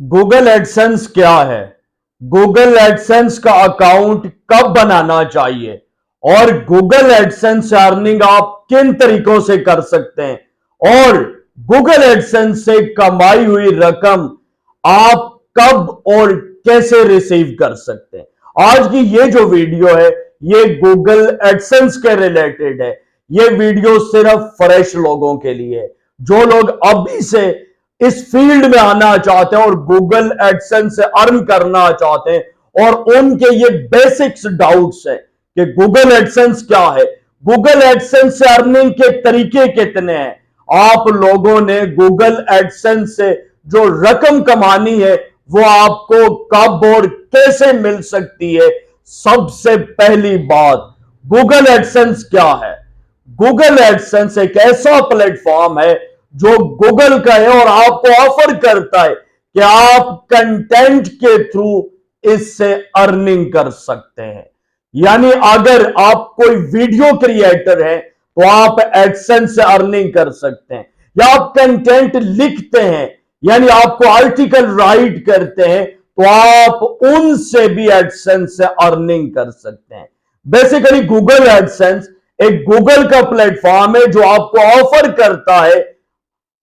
Google AdSense क्या है? Google AdSense का अकाउंट कब बनाना चाहिए और गूगल एडसेंस से अर्निंग आप किन तरीकों से कर सकते हैं और गूगल एडसेंस से कमाई हुई रकम आप कब और कैसे रिसीव कर सकते हैं। आज की ये जो वीडियो है ये गूगल एडसेंस के रिलेटेड है। ये वीडियो सिर्फ फ्रेश लोगों के लिए है, जो लोग अभी से इस फील्ड में आना चाहते हैं और गूगल एडसेंस से अर्न करना चाहते हैं और उनके ये बेसिक्स डाउट्स है कि गूगल एडसेंस क्या है, गूगल एडसेंस से अर्निंग के तरीके कितने हैं, आप लोगों ने गूगल एडसेंस से जो रकम कमानी है वो आपको कब और कैसे मिल सकती है। सबसे पहली बात, गूगल एडसेंस क्या है? गूगल एडसेंस एक ऐसा प्लेटफॉर्म है जो गूगल का है और आपको ऑफर करता है कि आप कंटेंट के थ्रू इससे अर्निंग कर सकते हैं। यानी अगर आप कोई वीडियो क्रिएटर हैं तो आप एडसेंस से अर्निंग कर सकते हैं, या आप कंटेंट लिखते हैं यानी आपको आर्टिकल राइट करते हैं तो आप उनसे भी एडसेंस से अर्निंग कर सकते हैं। बेसिकली गूगल एडसेंस एक गूगल का प्लेटफॉर्म है जो आपको ऑफर करता है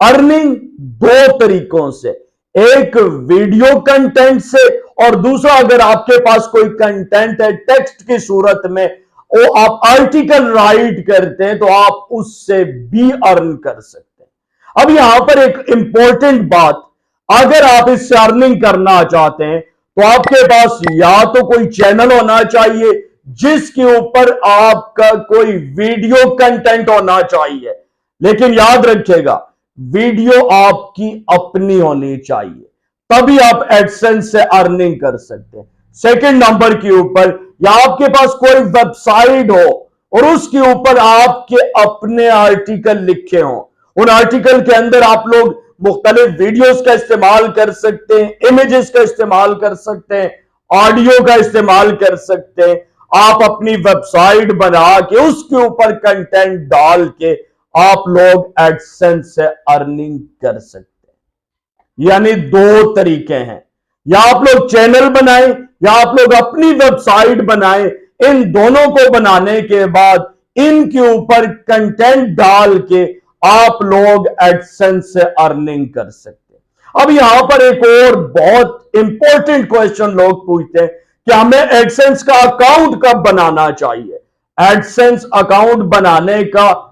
अर्निंग दो तरीकों से, एक वीडियो कंटेंट से और दूसरा अगर आपके पास कोई कंटेंट है टेक्स्ट की सूरत में, वो आप आर्टिकल राइट करते हैं तो आप उससे भी अर्न कर सकते हैं। अब यहां पर एक इंपॉर्टेंट बात, अगर आप इससे अर्निंग करना चाहते हैं तो आपके पास या तो कोई चैनल होना चाहिए जिसके ऊपर आपका कोई वीडियो कंटेंट होना चाहिए, लेकिन याद रखिएगा वीडियो आपकी अपनी होनी चाहिए, तभी आप एडसेंस से अर्निंग कर सकते हैं। सेकंड नंबर के ऊपर, या आपके पास कोई वेबसाइट हो और उसके ऊपर आपके अपने आर्टिकल लिखे हो, उन आर्टिकल के अंदर आप लोग मुख्तलिफ वीडियोस का इस्तेमाल कर सकते हैं, इमेजेस का इस्तेमाल कर सकते हैं, ऑडियो का इस्तेमाल कर सकते हैं। आप अपनी वेबसाइट बना के उसके ऊपर कंटेंट डाल के आप लोग एडसेंस से अर्निंग कर सकते हैं। यानी दो तरीके हैं, या आप लोग चैनल बनाएं या आप लोग अपनी वेबसाइट बनाएं। इन दोनों को बनाने के बाद इनके ऊपर कंटेंट डाल के आप लोग एडसेंस से अर्निंग कर सकते हैं। अब यहां पर एक और बहुत इंपॉर्टेंट क्वेश्चन लोग पूछते हैं कि हमें एडसेंस का अकाउंट कब बनाना चाहिए, एडसेंस अकाउंट बनाने का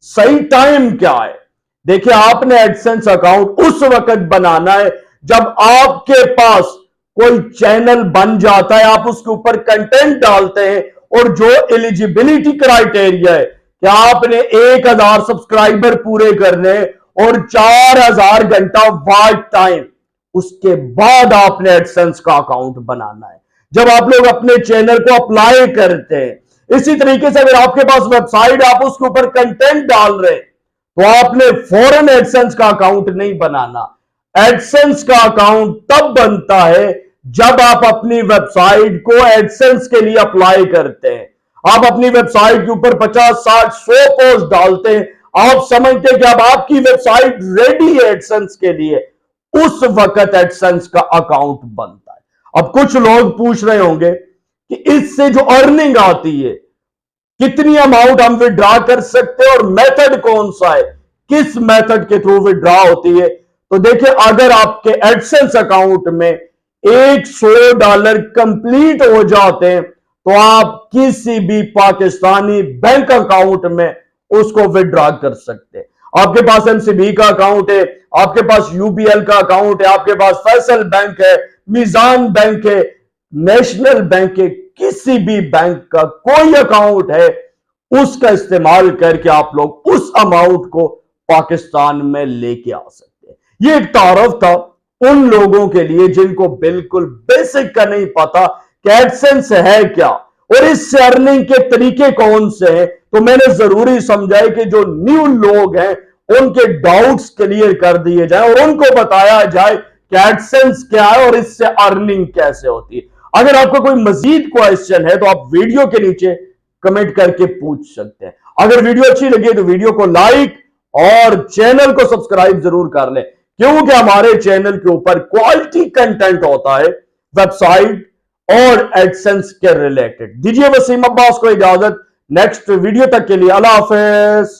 सही टाइम क्या है? देखिए, आपने एडसेंस अकाउंट उस वक्त बनाना है जब आपके पास कोई चैनल बन जाता है, आप उसके ऊपर कंटेंट डालते हैं और जो एलिजिबिलिटी क्राइटेरिया है कि आपने 1000 सब्सक्राइबर पूरे करने और 4000 घंटा वॉच टाइम, उसके बाद आपने एडसेंस का अकाउंट बनाना है जब आप लोग अपने चैनल को अप्लाई करते हैं। इसी तरीके से अगर आपके पास वेबसाइट, आप उसके ऊपर कंटेंट डाल रहे हैं तो आपने फौरन एडसेंस का अकाउंट नहीं बनाना। एडसेंस का अकाउंट तब बनता है जब आप अपनी वेबसाइट को एडसेंस के लिए अप्लाई करते हैं। आप अपनी वेबसाइट के ऊपर 50, 60, 100 पोस्ट डालते हैं, आप समझते हैं कि अब आपकी वेबसाइट रेडी है एडसेंस के लिए, उस वक्त एडसेंस का अकाउंट बनता है। अब कुछ लोग पूछ रहे होंगे कि इससे जो अर्निंग आती है कितनी अमाउंट हम विड्रॉ कर सकते हैं और मेथड कौन सा है, किस मेथड के थ्रू विड्रॉ होती है? तो देखिए, अगर आपके एडसेंस अकाउंट में $100 कंप्लीट हो जाते हैं तो आप किसी भी पाकिस्तानी बैंक अकाउंट में उसको विड्रॉ कर सकते हैं। आपके पास एमसीबी का अकाउंट है, आपके पास यूबीएल का अकाउंट है, आपके पास फैसल बैंक है, मिजान बैंक है, नेशनल बैंक है, किसी भी बैंक का कोई अकाउंट है, उसका इस्तेमाल करके आप लोग उस अमाउंट को पाकिस्तान में लेके आ सकते हैं। ये एक तारफ था उन लोगों के लिए जिनको बिल्कुल बेसिक का नहीं पता कि एडसेंस है क्या और इससे अर्निंग के तरीके कौन से हैं। तो मैंने जरूरी समझा है कि जो न्यू लोग हैं उनके डाउट्स क्लियर कर दिए जाए और उनको बताया जाए कि एडसेंस क्या है और इससे अर्निंग कैसे होती है। अगर आपका कोई मजीद क्वेश्चन है तो आप वीडियो के नीचे कमेंट करके पूछ सकते हैं। अगर वीडियो अच्छी लगी तो वीडियो को लाइक और चैनल को सब्सक्राइब जरूर कर लें। क्योंकि हमारे चैनल के ऊपर क्वालिटी कंटेंट होता है वेबसाइट और एडसेंस के रिलेटेड। दीजिए वसीम अब्बास को इजाजत, नेक्स्ट वीडियो तक के लिए अल्लाह हाफिज।